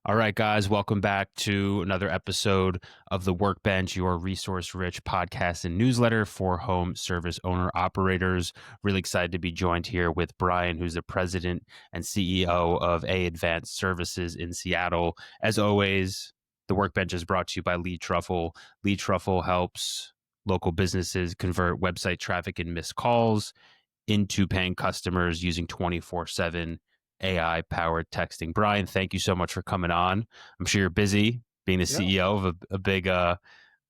All right, guys, welcome back to another episode of the Workbench, your resource rich podcast and newsletter for home service owner operators. Really excited to be joined here with Brian, who's the president and CEO of A Advanced Services in Seattle. As always, the Workbench is brought to you by Lead Truffle. Lead Truffle helps local businesses convert website traffic and missed calls into paying customers using 24/7 AI powered texting. Brian, thank you so much for coming on. I'm sure you're busy being the Yeah. CEO of a big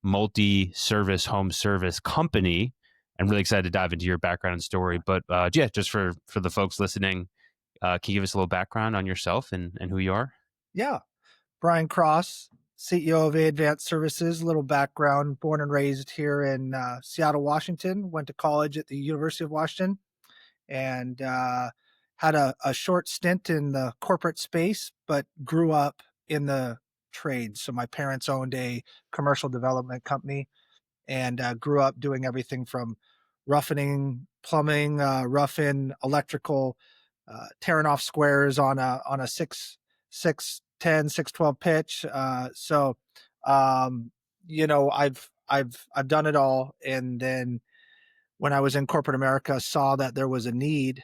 multi service home service company, and really excited to dive into your background and story. But yeah, just for the folks listening, can you give us a little background on yourself and who you are? Yeah. Brian Cross, CEO of A Advanced Services, little background, born and raised here in Seattle, Washington, went to college at the University of Washington and had a short stint in the corporate space, but grew up in the trade. So my parents owned a commercial development company and grew up doing everything from roughening plumbing, roughing electrical, tearing off squares on a 610 612 pitch. Um, I've done it all, and then when I was in corporate America, saw that there was a need.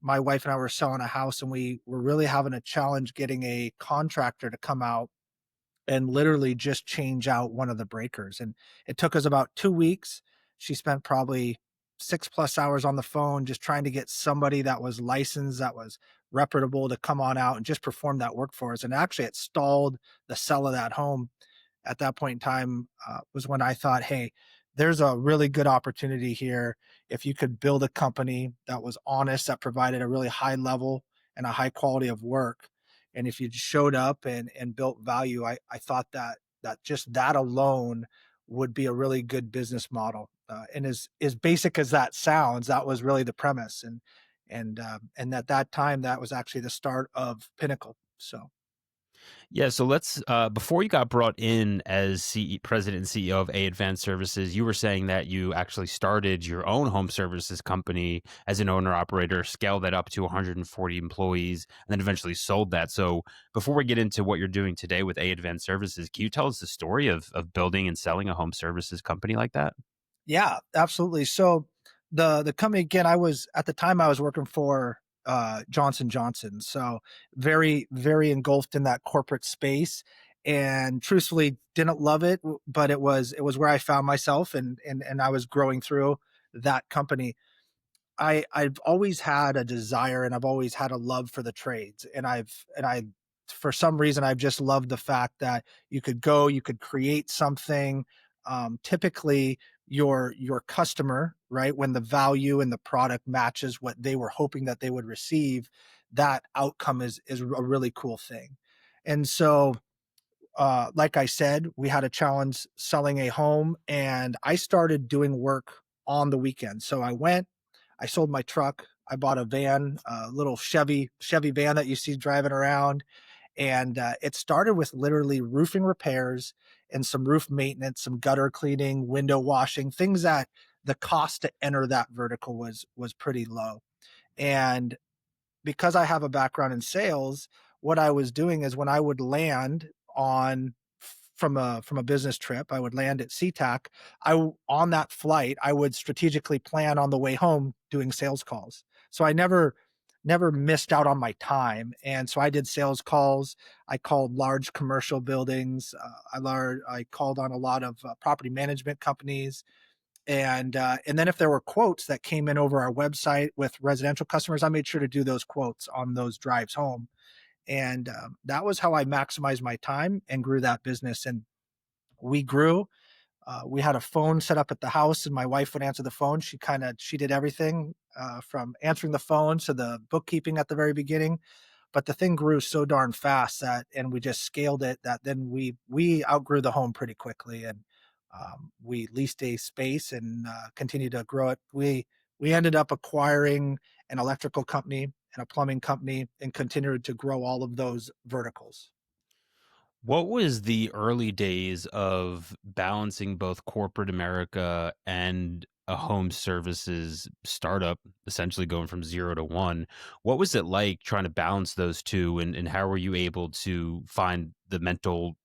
My wife and I were selling a house, and we were really having a challenge getting a contractor to come out and literally just change out one of the breakers. And it took us about 2 weeks. She spent probably 6+ hours on the phone just trying to get somebody that was licensed, that was reputable to come on out and just perform that work for us. And actually, it stalled the sell of that home at that point in time. Was when I thought, hey, there's a really good opportunity here. If you could build a company that was honest, that provided a really high level and a high quality of work, and if you showed up and built value, I thought that just that alone would be a really good business model. And as basic as that sounds, that was really the premise. And at that time, that was actually the start of Pinnacle. So Yeah, so let's before you got brought in as president and CEO of A Advanced Services, you were saying that you actually started your own home services company as an owner operator, scaled that up to 140 employees, and then eventually sold that. So before we get into what you're doing today with A Advanced Services, can you tell us the story of building and selling a home services company like that? yeah, absolutely. So the company again, I was at the time I was working for Johnson Johnson, so very engulfed in that corporate space, and truthfully didn't love it, but it was where I found myself, and I was growing through that company. I've always had a desire and I've always had a love for the trades, and I for some reason I've just loved the fact that you could create something. Typically, your customer, right, when the value and the product matches what they were hoping that they would receive, that outcome is a really cool thing. And so, like I said, we had a challenge selling a home, and I started doing work on the weekend. So I sold my truck. I bought a van, a little Chevy van that you see driving around, and it started with literally roofing repairs and some roof maintenance, some gutter cleaning, window washing, things that the cost to enter that vertical was pretty low. And because I have a background in sales, what I was doing is when I would land on from a business trip, I would land at SeaTac. On that flight, I would strategically plan on the way home doing sales calls. So I never missed out on my time. And so I did sales calls. I called large commercial buildings. I called on a lot of property management companies, and then if there were quotes that came in over our website with residential customers, I made sure to do those quotes on those drives home. And that was how I maximized my time and grew that business. And we grew. We had a phone set up at the house, and my wife would answer the phone. She did everything from answering the phone to the bookkeeping at the very beginning. But the thing grew so darn fast and we just scaled it, that then we outgrew the home pretty quickly, and we leased a space and continued to grow it. We ended up acquiring an electrical company and a plumbing company and continued to grow all of those verticals. What was the early days of balancing both corporate America and a home services startup, essentially going from 0 to 1. What was it like trying to balance those 2, and how were you able to find the mental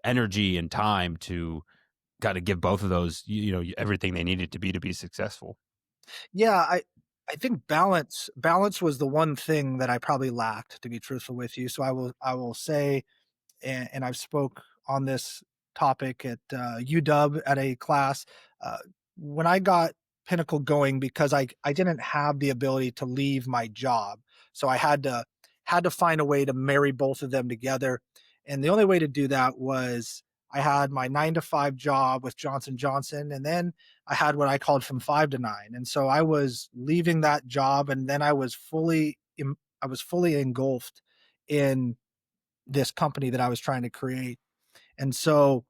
energy and time to gotta give both of those, everything they needed to be successful? Yeah, I think balance was the one thing that I probably lacked, to be truthful with you. So I will say, and I've spoke on this topic at UW at a class. Uh, when I got Pinnacle going, because I didn't have the ability to leave my job, so I had to find a way to marry both of them together, and the only way to do that was I had my 9 to 5 job with Johnson Johnson, and then I had what I called from 5 to 9, and so I was leaving that job, and then I was fully engulfed in this company that I was trying to create. And so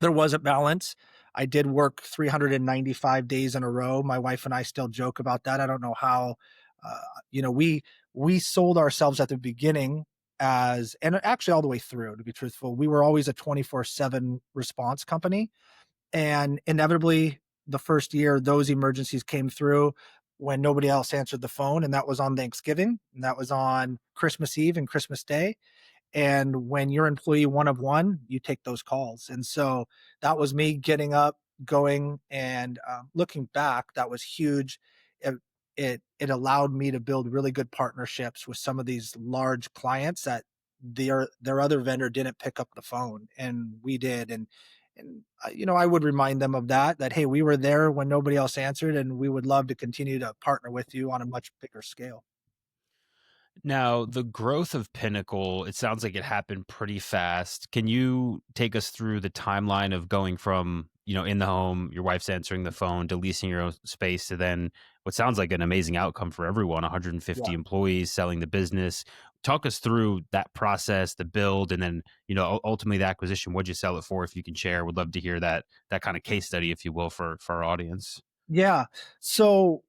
there was a balance. I did work 395 days in a row. My wife and I still joke about that. I don't know how, uh, we sold ourselves at the beginning as, and actually all the way through, to be truthful, we were always a 24/7 response company. And inevitably, the first year, those emergencies came through when nobody else answered the phone. And that was on Thanksgiving, and that was on Christmas Eve and Christmas Day. And when you're employee one of one, you take those calls. And so that was me getting up, going, and looking back, that was huge. It allowed me to build really good partnerships with some of these large clients that their other vendor didn't pick up the phone, and we did. And I would remind them of that hey, we were there when nobody else answered, and we would love to continue to partner with you on a much bigger scale. Now, the growth of Pinnacle, it sounds like it happened pretty fast. Can you take us through the timeline of going from, in the home, your wife's answering the phone, to leasing your own space, to then what sounds like an amazing outcome for everyone, 150 Yeah. employees, selling the business? Talk us through that process, the build, and then, ultimately the acquisition. What'd you sell it for, if you can share? Would love to hear that kind of case study, if you will, for our audience. Yeah. So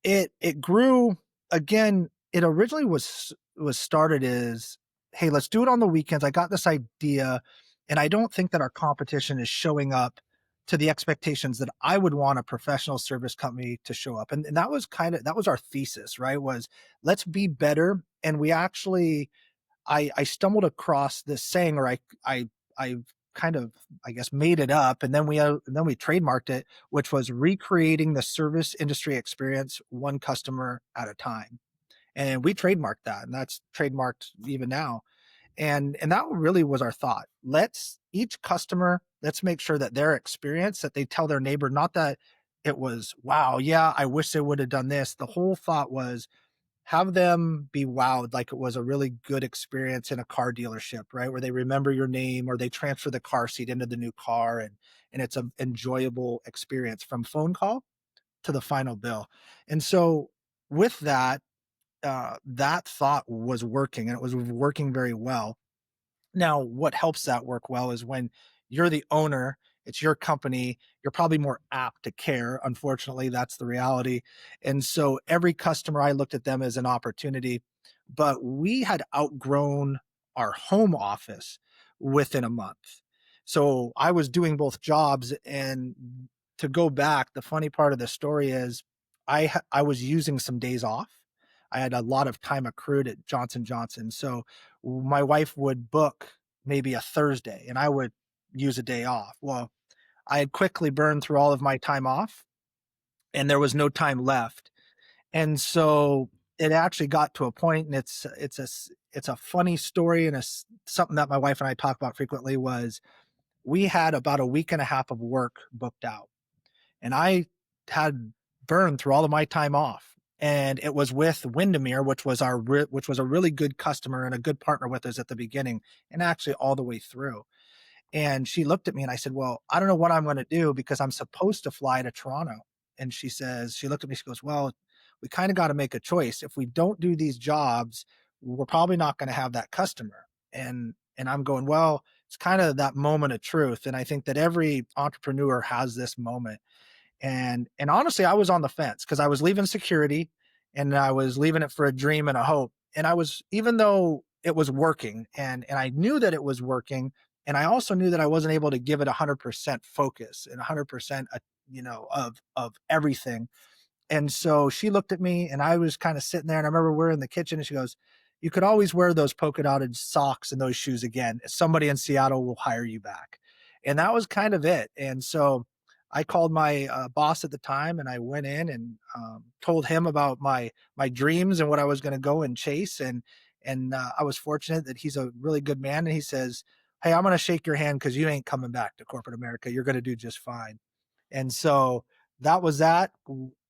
it grew. Again, it originally was started as, "Hey, let's do it on the weekends." I got this idea, and I don't think that our competition is showing up to the expectations that I would want a professional service company to show up, and that was our thesis, right? Was, let's be better, and we actually I stumbled across this saying, or I kind of, I guess, made it up, and then we trademarked it, which was recreating the service industry experience one customer at a time. And we trademarked that, and that's trademarked even now. And that really was our thought. Let's make sure that their experience, that they tell their neighbor, not that it was, wow, yeah, I wish they would have done this. The whole thought was, have them be wowed like it was a really good experience in a car dealership, right? Where they remember your name, or they transfer the car seat into the new car, and it's an enjoyable experience from phone call to the final bill. And so with that, that thought was working, and it was working very well. Now, what helps that work well is when you're the owner, it's your company, you're probably more apt to care. Unfortunately, that's the reality. And so every customer, I looked at them as an opportunity, but we had outgrown our home office within a month. So I was doing both jobs. And to go back, the funny part of the story is I was using some days off. I had a lot of time accrued at Johnson Johnson. So my wife would book maybe a Thursday, and I would use a day off. Well, I had quickly burned through all of my time off, and there was no time left. And so it actually got to a point, and it's a funny story, and something that my wife and I talk about frequently. Was, we had about a week and a half of work booked out, and I had burned through all of my time off. And it was with Windermere, which was a really good customer and a good partner with us at the beginning, and actually all the way through. And she looked at me, and I said, "Well, I don't know what I'm going to do, because I'm supposed to fly to Toronto." And she looked at me, she goes, "Well, we kind of got to make a choice. If we don't do these jobs, we're probably not going to have that customer." And I'm going, "Well, it's kind of that moment of truth." And I think that every entrepreneur has this moment. And honestly, I was on the fence, because I was leaving security, and I was leaving it for a dream and a hope. And I was, even though it was working, and I knew that it was working, and I also knew that I wasn't able to give it 100% focus and 100% of everything. And so she looked at me and I was kind of sitting there and I remember we're in the kitchen and she goes, "You could always wear those polka dotted socks and those shoes again. Somebody in Seattle will hire you back." And that was kind of it. And so I called my boss at the time and I went in and told him about my dreams and what I was going to go and chase. And I was fortunate that he's a really good man. And he says, "Hey, I'm going to shake your hand because you ain't coming back to corporate America. You're going to do just fine." And so that was that.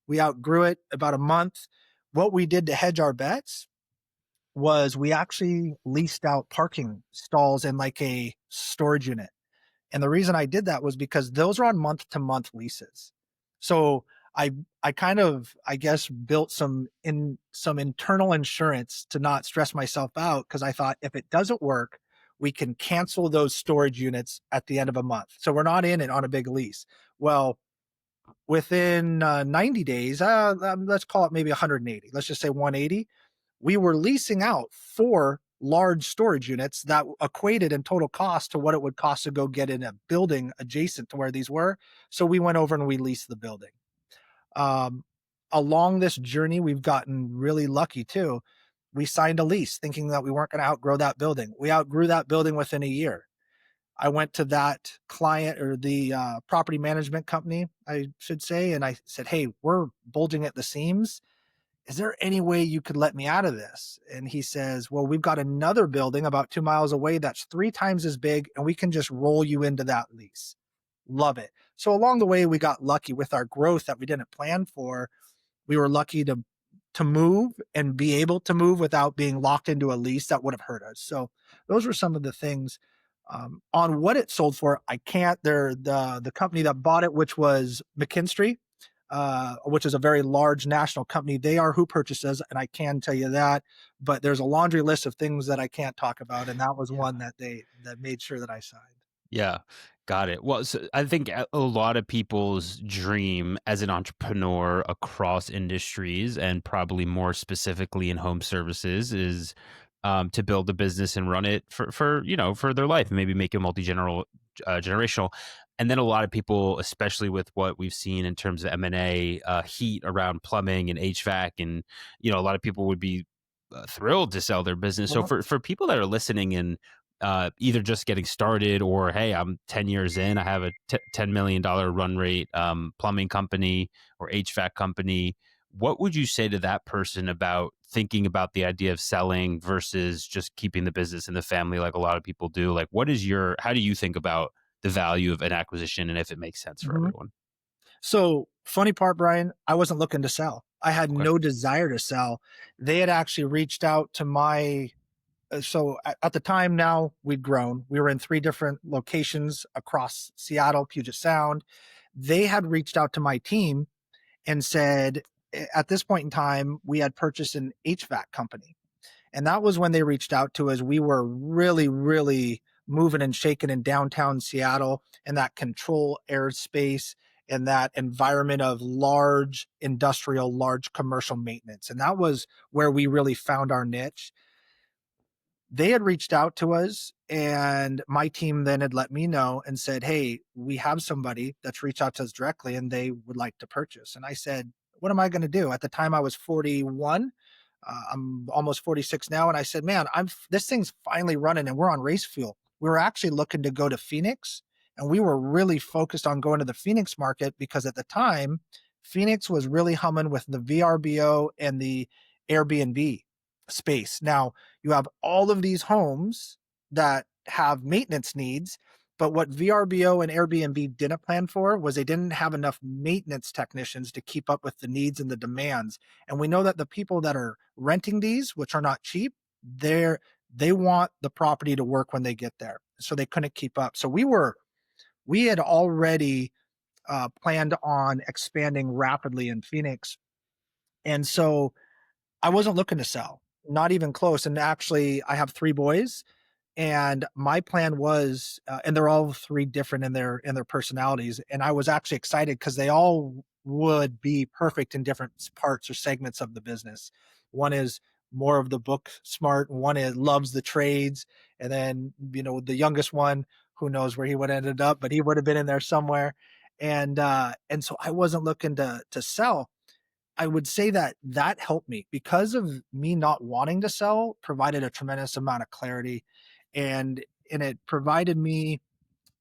We outgrew it about a month. What we did to hedge our bets was we actually leased out parking stalls in like a storage unit. And the reason I did that was because those are on month to month leases. So I I kind of, I guess, built some internal insurance to not stress myself out because I thought if it doesn't work, we can cancel those storage units at the end of a month. So we're not in it on a big lease. Well, within 90 days, let's call it maybe 180, let's just say 180, we were leasing out 4 large storage units that equated in total cost to what it would cost to go get in a building adjacent to where these were. So we went over and we leased the building. Um, Along this journey, we've gotten really lucky too. We signed a lease thinking that we weren't going to outgrow that building. We outgrew that building within a year. I went to that client or the property management company, I should say, and I said, "Hey, we're bulging at the seams. Is there any way you could let me out of this?" And he says, "Well, we've got another building about 2 miles away that's 3 times as big, and we can just roll you into that lease." Love it. So along the way, we got lucky with our growth that we didn't plan for. We were lucky to move and be able to move without being locked into a lease that would have hurt us. So those were some of the things. On what it sold for, I can't. The company that bought it, which was McKinstry, which is a very large national company. They are who purchases, and I can tell you that. But there's a laundry list of things that I can't talk about, and that was Yeah. one that made sure that I signed. Yeah, got it. Well, so I think a lot of people's dream as an entrepreneur across industries and probably more specifically in home services is to build a business and run it for their life and maybe make it generational. And then a lot of people, especially with what we've seen in terms of M&A heat around plumbing and HVAC, and a lot of people would be thrilled to sell their business. So Uh-huh. for people that are listening and either just getting started or, hey, I'm 10 years in, I have a $10 million run rate plumbing company or HVAC company. What would you say to that person about thinking about the idea of selling versus just keeping the business in the family like a lot of people do? Like, how do you think about the value of an acquisition and if it makes sense for Mhm. everyone? So, funny part, Brian, I wasn't looking to sell. I had Okay. no desire to sell. They had actually reached out to my so at the time now we'd grown. We were in 3 different locations across Seattle, Puget Sound. They had reached out to my team and said, at this point in time, we had purchased an HVAC company. And that was when they reached out to us. We were really, really moving and shaking in downtown Seattle and that control airspace and that environment of large industrial, large commercial maintenance. And that was where we really found our niche. They had reached out to us, and my team then had let me know and said, "Hey, we have somebody that's reached out to us directly and they would like to purchase." And I said, "What am I going to do?" At the time I was 41. I'm almost 46 now. And I said, "Man, this thing's finally running and we're on race fuel." We were actually looking to go to Phoenix, and we were really focused on going to the Phoenix market because at the time, Phoenix was really humming with the VRBO and the Airbnb space. Now, you have all of these homes that have maintenance needs, but what VRBO and Airbnb didn't plan for was they didn't have enough maintenance technicians to keep up with the needs and the demands. And we know that the people that are renting these, which are not cheap, they want the property to work when they get there. So they couldn't keep up. So we had already planned on expanding rapidly in Phoenix. And so I wasn't looking to sell, not even close. And actually, I have 3 boys, and my plan was, and they're all 3 different in their personalities. And I was actually excited because they all would be perfect in different parts or segments of the business. One is more of the book smart, and one is loves the trades, and then the youngest one, who knows where he would have ended up, but he would have been in there somewhere. And so I wasn't looking to sell. I would say that that helped me because of me not wanting to sell, provided a tremendous amount of clarity, and it provided me,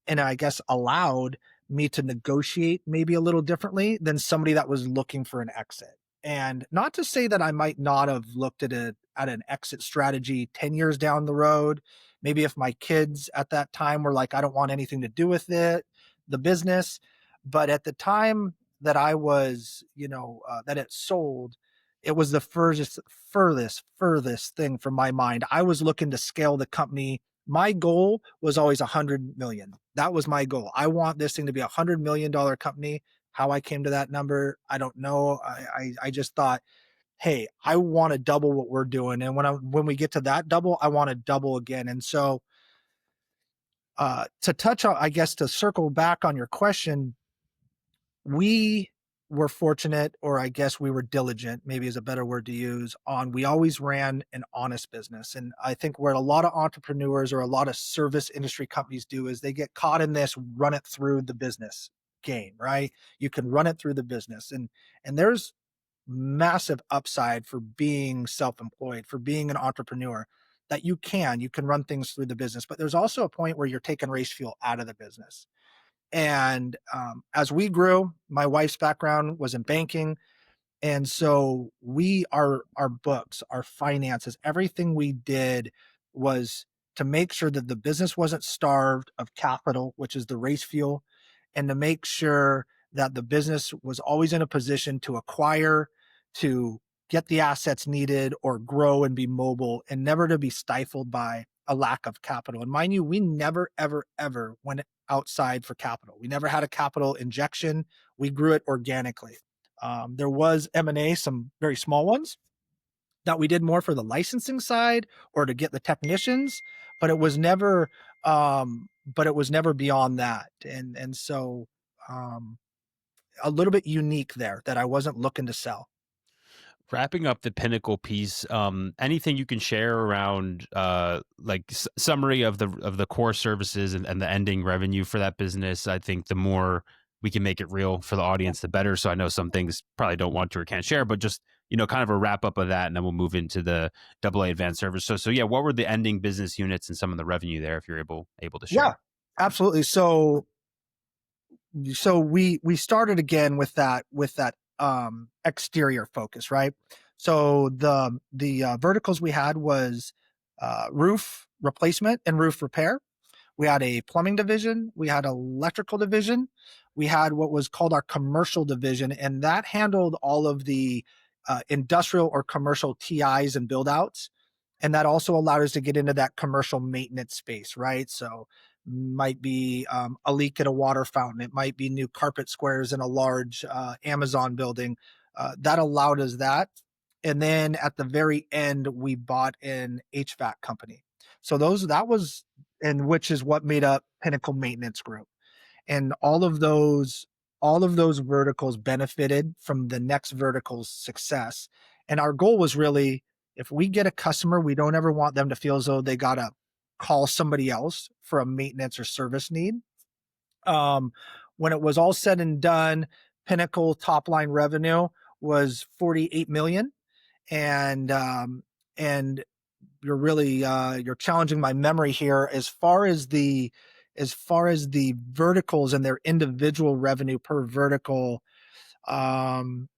and I guess allowed me to negotiate maybe a little differently than somebody that was looking for an exit. And not to say that I might not have looked at an exit strategy 10 years down the road. Maybe if my kids at that time were like, I don't want anything to do with it, the business. But at the time that I was, that it sold, it was the furthest thing from my mind. I was looking to scale the company. My goal was always 100 million. That was my goal. I want this thing to be $100 million company. How I came to that number, I don't know. I just thought, hey, I want to double what we're doing, and when we get to that double, I want to double again. And so, to touch on, I guess, to circle back on your question, we were fortunate, or I guess we were diligent, maybe is a better word to use, on we always ran an honest business. And I think where a lot of entrepreneurs or a lot of service industry companies do is they get caught in this run it through the business game, right? You can run it through the business. And there's massive upside for being self-employed, for being an entrepreneur, that you can run things through the business. But there's also a point where you're taking race fuel out of the business. And as we grew, my wife's background was in banking. And so our books, our finances, everything we did was to make sure that the business wasn't starved of capital, which is the race fuel, and to make sure that the business was always in a position to acquire, to get the assets needed or grow and be mobile, and never to be stifled by a lack of capital. And mind you, we never, ever, ever went outside for capital. We never had a capital injection. We grew it organically. There was M&A, some very small ones that we did more for the licensing side or to get the technicians, but it was never beyond that. And so, um, a little bit unique there that I wasn't looking to sell. Wrapping up the Pinnacle piece, anything you can share around like summary of the core services and the ending revenue for that business? I think the more we can make it real for the audience, the better. So I know some things probably don't want to or can't share, but just kind of a wrap up of that, and then we'll move into the AA advanced service. So yeah, what were the ending business units and some of the revenue there, if you're able to Yeah, share? absolutely. So we started again with that exterior focus, right? So the verticals we had was roof replacement and roof repair. We had a plumbing division, we had electrical division, we had what was called our commercial division, and that handled all of the industrial or commercial TIs and build outs. And that also allowed us to get into that commercial maintenance space, right? So might be a leak at a water fountain. It might be new carpet squares in a large Amazon building. That allowed us that. And then at the very end, we bought an HVAC company. So that was, and which is what made up Pinnacle Maintenance Group. And all of those verticals benefited from the next vertical's success. And our goal was really, if we get a customer, we don't ever want them to feel as though they gotta call somebody else for a maintenance or service need. um, when it was all said and done, Pinnacle top line revenue was 48 million. And you're challenging my memory here as far as the verticals and their individual revenue per vertical. um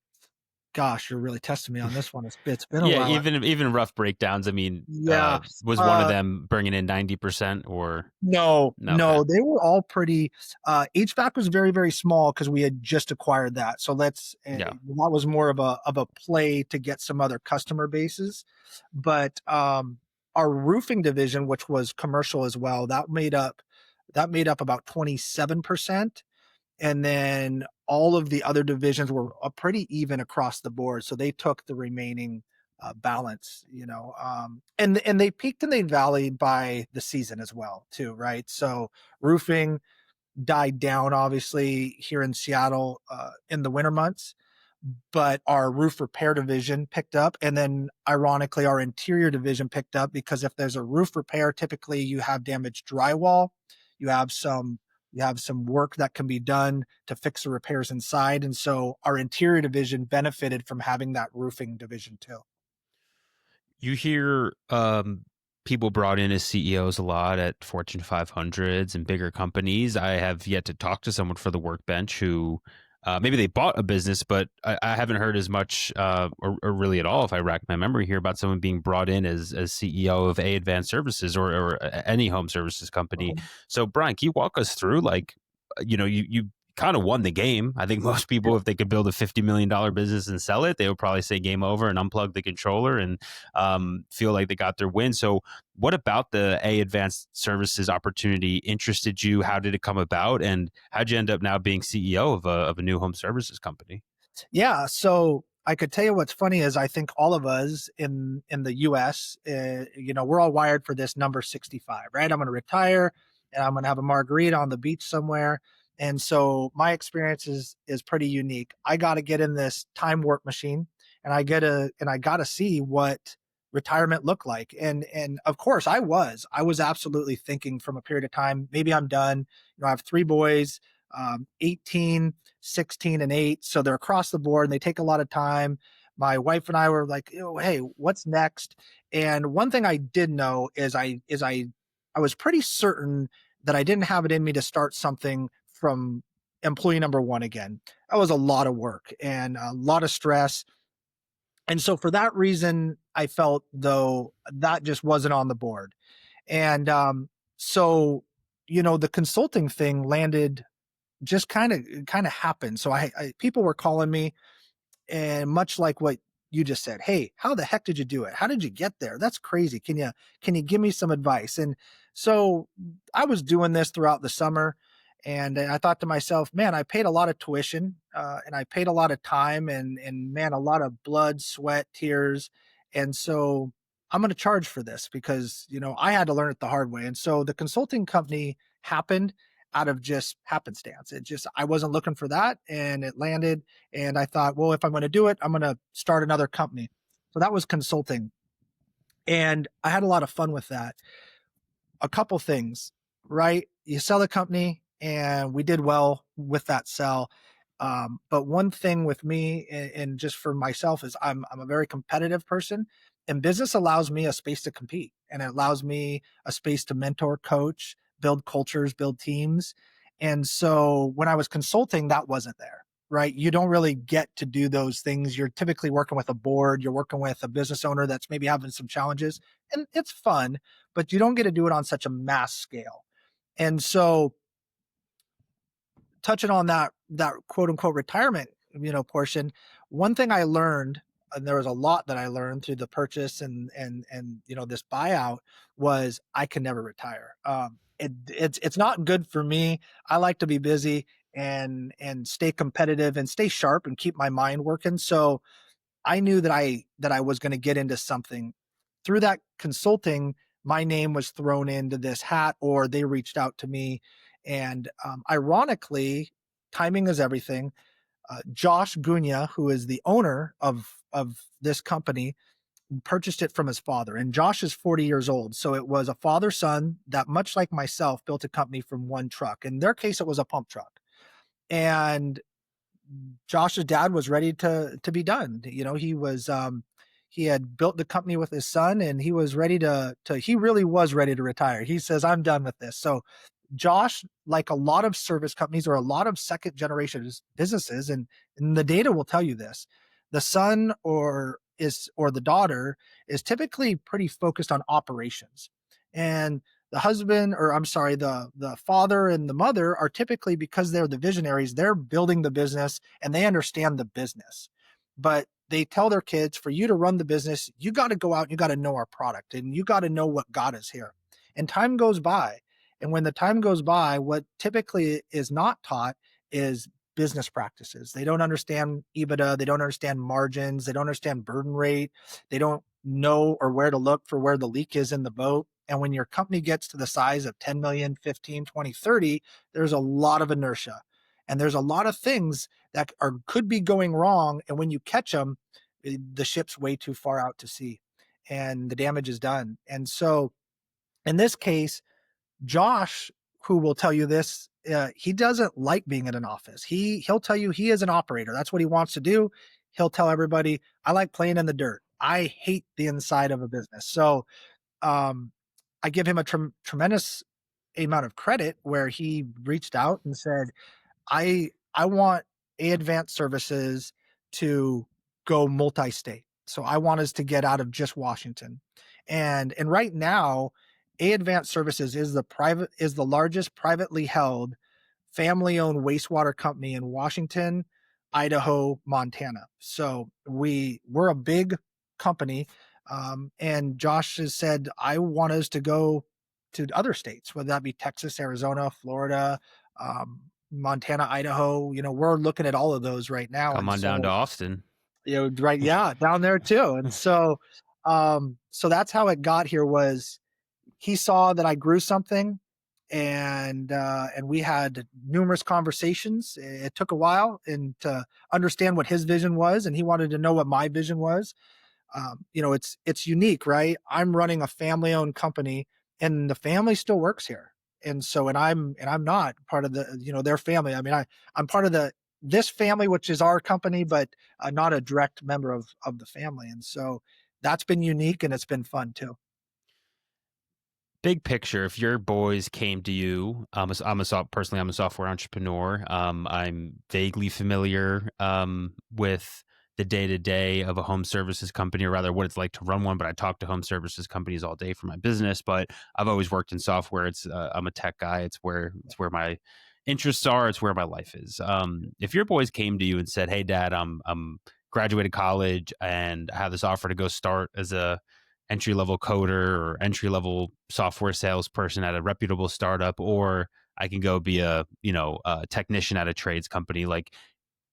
Gosh, you're really testing me on this one. It's been a Yeah, while. even rough breakdowns. I mean, Yeah. was one of uh them bringing in 90% or No, no? Okay, no, they were all pretty. HVAC was very, very small because we had just acquired that. So yeah. that was more of a play to get some other customer bases. But our roofing division, which was commercial as well, that made up about 27%. And then all of the other divisions were pretty even across the board. So they took the remaining balance, and they peaked and they valleyed by the season as well, too, right? So roofing died down, obviously, here in Seattle in the winter months, but our roof repair division picked up. And then, ironically, our interior division picked up because if there's a roof repair, typically you have damaged drywall, you have some You have some work that can be done to fix the repairs inside. And so our interior division benefited from having that roofing division too. You hear people brought in as CEOs a lot at Fortune 500s and bigger companies. I have yet to talk to someone for the Workbench who maybe they bought a business, but I haven't heard as much or really at all, if I rack my memory here, about someone being brought in as CEO of A Advanced Services or any home services company. So, Brian, can you walk us through, like, you kind of won the game. I think most people, if they could build a $50 million business and sell it, they would probably say game over and unplug the controller and feel like they got their win. So, what about the A Advanced Services opportunity interested you? How did it come about? And how'd you end up now being CEO of a new home services company? Yeah, so I could tell you what's funny is I think all of us in the US, we're all wired for this number 65, right? I'm going to retire and I'm going to have a margarita on the beach somewhere. And so my experience is pretty unique. I got to get in this time warp machine and I got to see what retirement looked like. And of course I was absolutely thinking from a period of time, maybe I'm done. I have three boys, 18, 16, and 8. So they're across the board and they take a lot of time. My wife and I were like, hey, what's next? And one thing I did know is I was pretty certain that I didn't have it in me to start something from employee number one again. That was a lot of work and a lot of stress. And so for that reason, I felt though that just wasn't on the board. And so, the consulting thing landed just kind of happened. So I people were calling me, and much like what you just said, hey, how the heck did you do it? How did you get there? That's crazy. Can you give me some advice? And so I was doing this throughout the summer, and I thought to myself, man, I paid a lot of tuition, and I paid a lot of time, and man, a lot of blood, sweat, tears, and so I'm going to charge for this because I had to learn it the hard way. And so the consulting company happened out of just happenstance. It just I wasn't looking for that, and it landed. And I thought, well, if I'm going to do it, I'm going to start another company. So that was consulting. And I had a lot of fun with that. A couple things, right? You sell a company, and we did well with that sell. But one thing with me, and just for myself, is I'm a very competitive person, and business allows me a space to compete, and it allows me a space to mentor, coach, build cultures, build teams. And so when I was consulting, that wasn't there, right? You don't really get to do those things. You're typically working with a board, you're working with a business owner that's maybe having some challenges, and it's fun, but you don't get to do it on such a mass scale. And so touching on that quote unquote retirement, portion, one thing I learned, and there was a lot that I learned through the purchase and this buyout, was I can never retire. It's not good for me. I like to be busy and stay competitive and stay sharp and keep my mind working. So I knew that I was going to get into something through that consulting. My name was thrown into this hat, or they reached out to me, and ironically, timing is everything. Josh Gunya, who is the owner of this company, purchased it from his father, and Josh is 40 years old. So it was a father son that, much like myself, built a company from one truck. In their case, it was a pump truck, and Josh's dad was ready to be done. He had built the company with his son, and he was ready to he really was ready to retire. He says, I'm done with this. So Josh, like a lot of service companies or a lot of second generation businesses, and the data will tell you this, the son or the daughter is typically pretty focused on operations. And the husband, or I'm sorry, the father and the mother are typically, because they're the visionaries, they're building the business and they understand the business. But they tell their kids, for you to run the business, you got to go out and you got to know our product and you got to know what got us here. And time goes by. And when the time goes by, what typically is not taught is business practices. They don't understand EBITDA, they don't understand margins, they don't understand burden rate, they don't know or where to look for where the leak is in the boat. And when your company gets to the size of 10 million, 15, 20, 30, there's a lot of inertia. And there's a lot of things that could be going wrong. And when you catch them, the ship's way too far out to sea and the damage is done. And so in this case, Josh, who will tell you this, he doesn't like being in an office. He'll tell you he is an operator. That's what he wants to do. He'll tell everybody, "I like playing in the dirt. I hate the inside of a business." So, um, I give him a tremendous amount of credit where he reached out and said, I want A Advanced Services to go multi-state. So I want us to get out of just Washington. And right now, A Advanced Services is the largest privately held family-owned wastewater company in Washington, Idaho, Montana. So we're a big company. And Josh has said, I want us to go to other states, whether that be Texas, Arizona, Florida, Montana, Idaho. We're looking at all of those right now. Come And on down to so, Austin. right, yeah, down there too. And so, so that's how it got here was he saw that I grew something, and we had numerous conversations. It took a while and to understand what his vision was, and he wanted to know what my vision was. It's unique, right? I'm running a family owned company, and the family still works here. And so, and I'm not part of the, their family. I mean, I'm part of this family, which is our company, but not a direct member of the family. And so that's been unique, and it's been fun too. Big picture, if your boys came to you, personally, I'm a software entrepreneur. I'm vaguely familiar with the day to day of a home services company, or rather, what it's like to run one. But I talk to home services companies all day for my business. But I've always worked in software. I'm a tech guy. It's where my interests are. It's where my life is. If your boys came to you and said, "Hey, Dad, I'm graduated college and I have this offer to go start as a entry level coder or entry level software salesperson at a reputable startup, or I can go be a technician at a trades company." Like,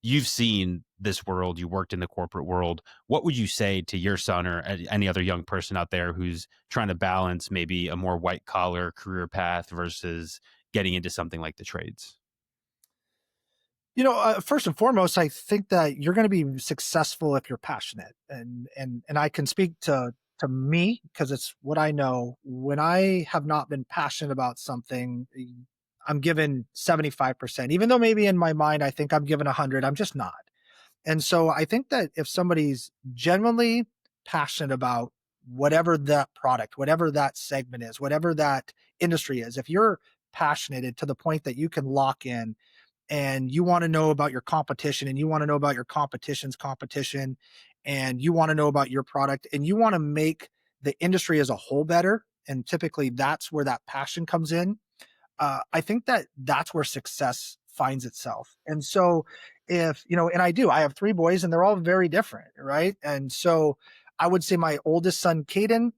you've seen this world, you worked in the corporate world. What would you say to your son or any other young person out there who's trying to balance maybe a more white collar career path versus getting into something like the trades? First and foremost, I think that you're going to be successful if you're passionate, and I can speak to me because it's what I know. When I have not been passionate about something, I'm given 75%, even though maybe in my mind I think I'm given 100. I'm just not. And so I think that if somebody's genuinely passionate about whatever that product, whatever that segment is, whatever that industry is, if you're passionate to the point that you can lock in and you want to know about your competition and you want to know about your competition's competition and you want to know about your product and you want to make the industry as a whole better, and typically that's where that passion comes in. I think that that's where success finds itself. And so, if and I have three boys and they're all very different, right? And so I would say my oldest son Caden,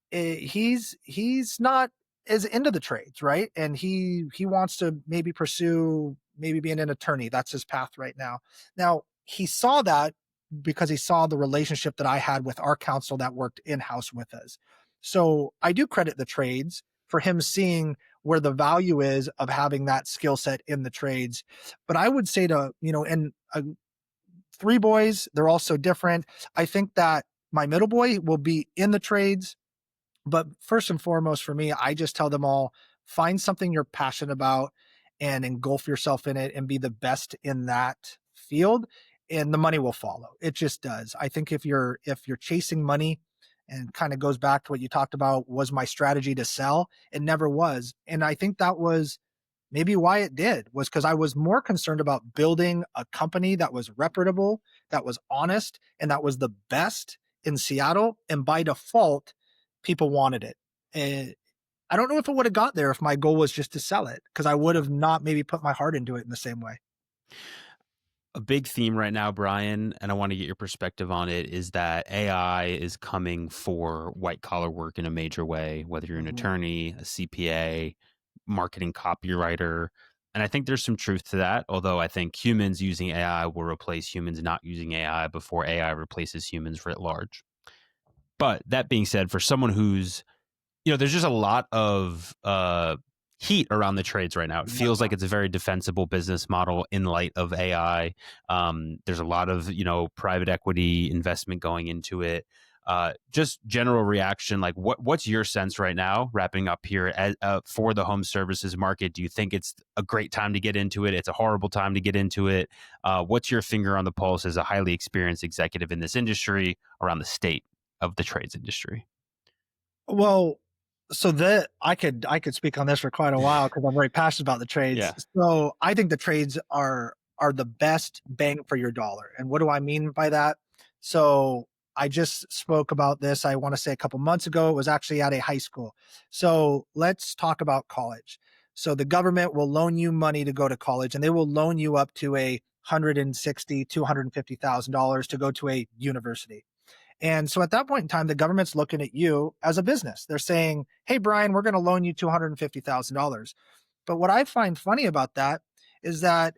he's not as into the trades, right? And he wants to maybe pursue maybe being an attorney. That's his path right now. Now he saw that because he saw the relationship that I had with our counsel that worked in house with us. So I do credit the trades for him seeing where the value is of having that skill set in the trades. But I would say to and three boys, they're all so different. I think that my middle boy will be in the trades, but first and foremost for me, I just tell them all, find something you're passionate about and engulf yourself in it and be the best in that field, and the money will follow. It just does. I think if you're chasing money, and kind of goes back to what you talked about, was my strategy to sell? It never was. And I think that was maybe why it did, was because I was more concerned about building a company that was reputable, that was honest, and that was the best in Seattle. And by default, people wanted it. And I don't know if it would have got there if my goal was just to sell it, because I would have not maybe put my heart into it in the same way. A big theme right now, Brian, and I want to get your perspective on it, is that AI is coming for white collar work in a major way, whether you're an Mhm. attorney, a CPA, marketing copywriter. And I think there's some truth to that, although I think humans using AI will replace humans not using AI before AI replaces humans writ large. But that being said, for someone who's there's just a lot of heat around the trades right now. It feels like it's a very defensible business model in light of AI. There's a lot of private equity investment going into it. Just general reaction, like what's your sense right now, wrapping up here for the home services market? Do you think it's a great time to get into it? It's a horrible time to get into it? What's your finger on the pulse as a highly experienced executive in this industry around the state of the trades industry? Well, so that I could speak on this for quite a while because I'm very passionate about the trades. Yeah. So I think the trades are the best bang for your dollar. And what do I mean by that? So I just spoke about this, I want to say a couple months ago. It was actually at a high school. So let's talk about college. So the government will loan you money to go to college, and they will loan you up to a $160,000 to $250,000 to go to a university. And so at that point in time, the government's looking at you as a business. They're saying, "Hey, Brian, we're going to loan you $250,000." But what I find funny about that is that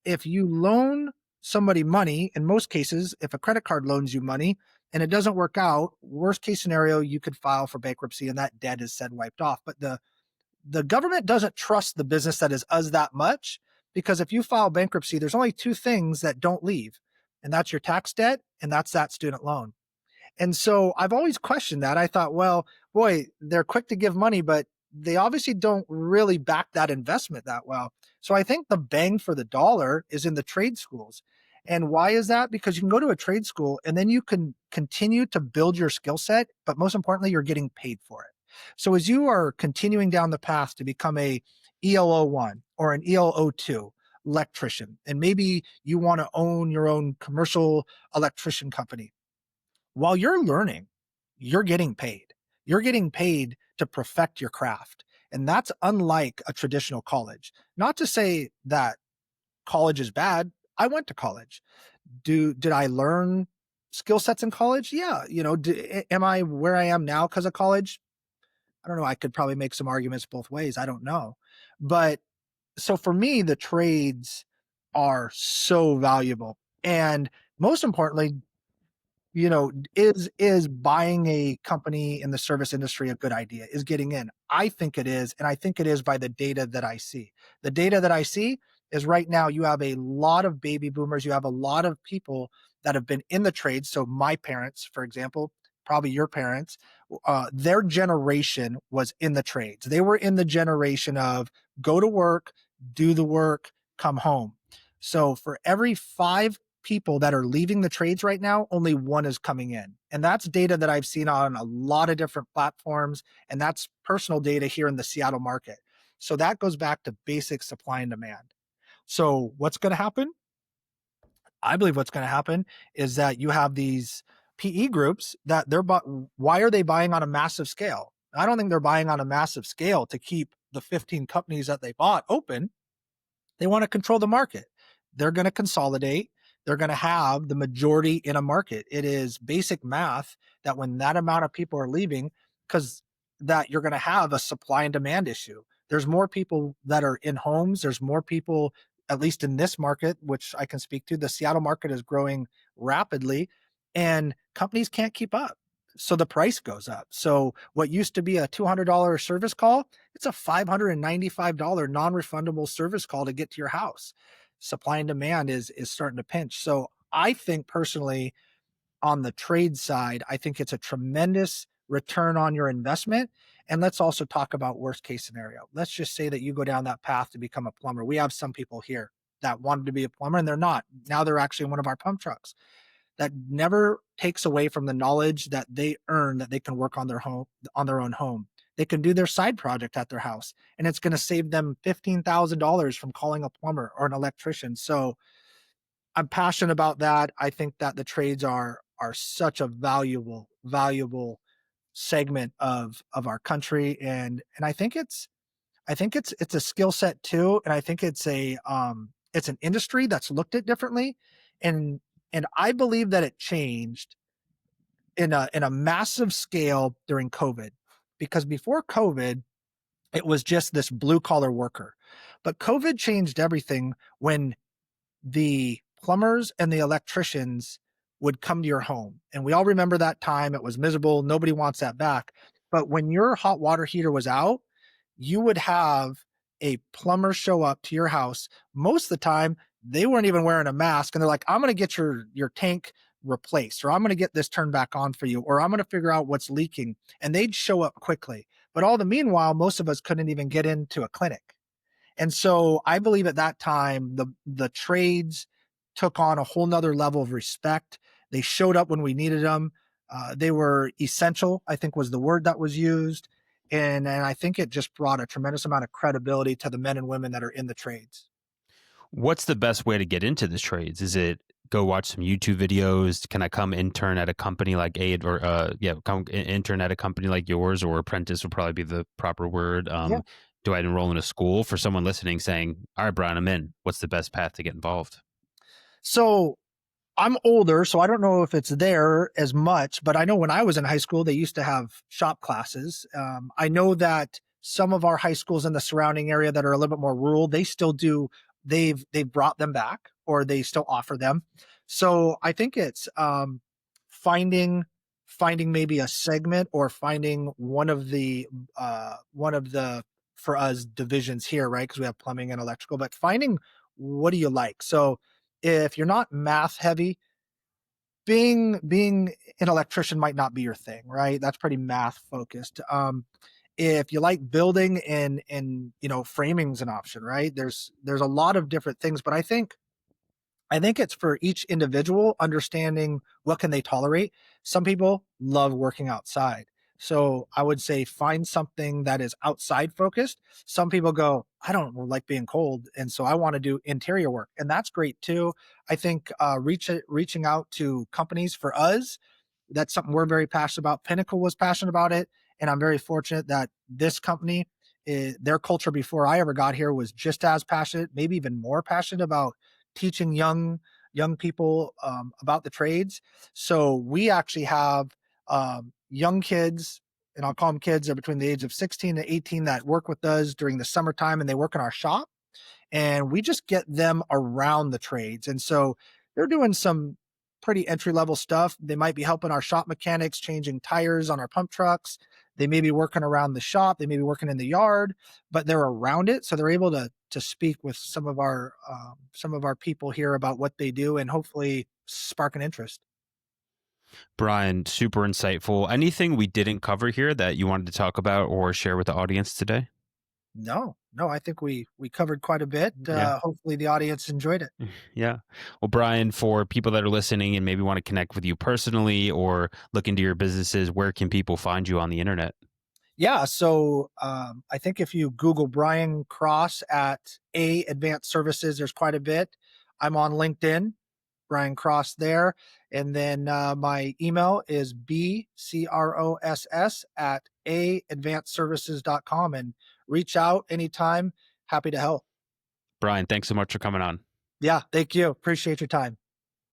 if you loan somebody money, in most cases, if a credit card loans you money and it doesn't work out, worst case scenario, you could file for bankruptcy and that debt is said wiped off. But the government doesn't trust the business that is us that much, because if you file bankruptcy, there's only two things that don't leave, and that's your tax debt and that's that student loan. And so I've always questioned that. I thought, well, boy, they're quick to give money, but they obviously don't really back that investment that well. So I think the bang for the dollar is in the trade schools. And why is that? Because you can go to a trade school and then you can continue to build your skill set, but most importantly, you're getting paid for it. So as you are continuing down the path to become a ELO1 or an ELO2 electrician, and maybe you want to own your own commercial electrician company, while you're learning, you're getting paid. You're getting paid to perfect your craft. And that's unlike a traditional college. Not to say that college is bad. I went to college. Did I learn skill sets in college? Yeah. Am I where I am now because of college? I don't know. I could probably make some arguments both ways. I don't know. But so for me, the trades are so valuable. And most importantly, is buying a company in the service industry a good idea? Is getting in? I think it is, and I think it is by the data that I see. The data that I see is right now you have a lot of baby boomers, you have a lot of people that have been in the trades. So my parents, for example, probably your parents, their generation was in the trades. They were in the generation of go to work, do the work, come home. So for every 5 people that are leaving the trades right now, only one is coming in. And that's data that I've seen on a lot of different platforms. And that's personal data here in the Seattle market. So that goes back to basic supply and demand. So what's going to happen? I believe what's going to happen is that you have these PE groups that why are they buying on a massive scale? I don't think they're buying on a massive scale to keep the 15 companies that they bought open. They want to control the market. They're going to consolidate. They're going to have the majority in a market. It is basic math that when that amount of people are leaving, because that you're going to have a supply and demand issue. There's more people that are in homes. There's more people, at least in this market, which I can speak to. The Seattle market is growing rapidly, and companies can't keep up. So the price goes up. So what used to be a $200 service call, it's a $595 non-refundable service call to get to your house. Supply and demand is starting to pinch. So I think personally, on the trade side, I think it's a tremendous return on your investment. And let's also talk about worst case scenario. Let's just say that you go down that path to become a plumber. We have some people here that wanted to be a plumber and they're not. Now they're actually in one of our pump trucks. That never takes away from the knowledge that they earn, that they can work on their own home. They can do their side project at their house, and it's going to save them $15,000 from calling a plumber or an electrician. So I'm passionate about that. I think that the trades are such a valuable segment of our country, and I think it's a skill set too, and I think it's an industry that's looked at differently, and and I believe that it changed in a massive scale during COVID, because before COVID, it was just this blue collar worker, but COVID changed everything when the plumbers and the electricians would come to your home. And we all remember that time. It was miserable. Nobody wants that back. But when your hot water heater was out, you would have a plumber show up to your house. Most of the time, they weren't even wearing a mask. And they're like, I'm going to get your tank replaced, or I'm going to get this turned back on for you, or I'm going to figure out what's leaking. And they'd show up quickly. But all the meanwhile, most of us couldn't even get into a clinic. And so I believe at that time, the trades took on a whole nother level of respect. They showed up when we needed them. They were essential, I think was the word that was used. And I think it just brought a tremendous amount of credibility to the men and women that are in the trades. What's the best way to get into the trades? Is it go watch some YouTube videos? Can I come intern at a company like Aid or come intern at a company like yours, or apprentice would probably be the proper word. Yeah. Do I enroll in a school? For someone listening saying, all right, Brian, I'm in. What's the best path to get involved? So I'm older, so I don't know if it's there as much, but I know when I was in high school, they used to have shop classes. I know that some of our high schools in the surrounding area that are a little bit more rural, they still do. They've brought them back, or they still offer them. So I think it's finding finding maybe a segment, or finding one of the for us divisions here, right? Because we have plumbing and electrical, but finding what do you like. So if you're not math heavy, being an electrician might not be your thing, right? That's pretty math focused. If you like building, and framing's an option, right? There's a lot of different things, but I think it's for each individual understanding what can they tolerate. Some people love working outside. So I would say find something that is outside focused. Some people go, I don't like being cold. And so I want to do interior work. And that's great too. I think reaching out to companies for us, that's something we're very passionate about. Pinnacle was passionate about it. And I'm very fortunate that this company, their culture before I ever got here was just as passionate, maybe even more passionate about teaching young people about the trades. So we actually have young kids, and I'll call them kids. They're between the age of 16 to 18 that work with us during the summertime, and they work in our shop. And we just get them around the trades. And so they're doing some pretty entry level stuff. They might be helping our shop mechanics changing tires on our pump trucks. They may be working around the shop. They may be working in the yard, but they're around it, so they're able to speak with some of our people here about what they do, and hopefully spark an interest. Brian, super insightful. Anything we didn't cover here that you wanted to talk about or share with the audience today? No, no, I think we covered quite a bit. Yeah. Hopefully the audience enjoyed it. Yeah. Well, Brian, for people that are listening and maybe want to connect with you personally or look into your businesses, where can people find you on the internet? Yeah, so I think if you Google Brian Cross at A Advanced Services, there's quite a bit. I'm on LinkedIn, Brian Cross there. And then my email is bcross at aadvancedservices.com, and reach out anytime. Happy to help. Brian, thanks so much for coming on. Yeah, thank you. Appreciate your time.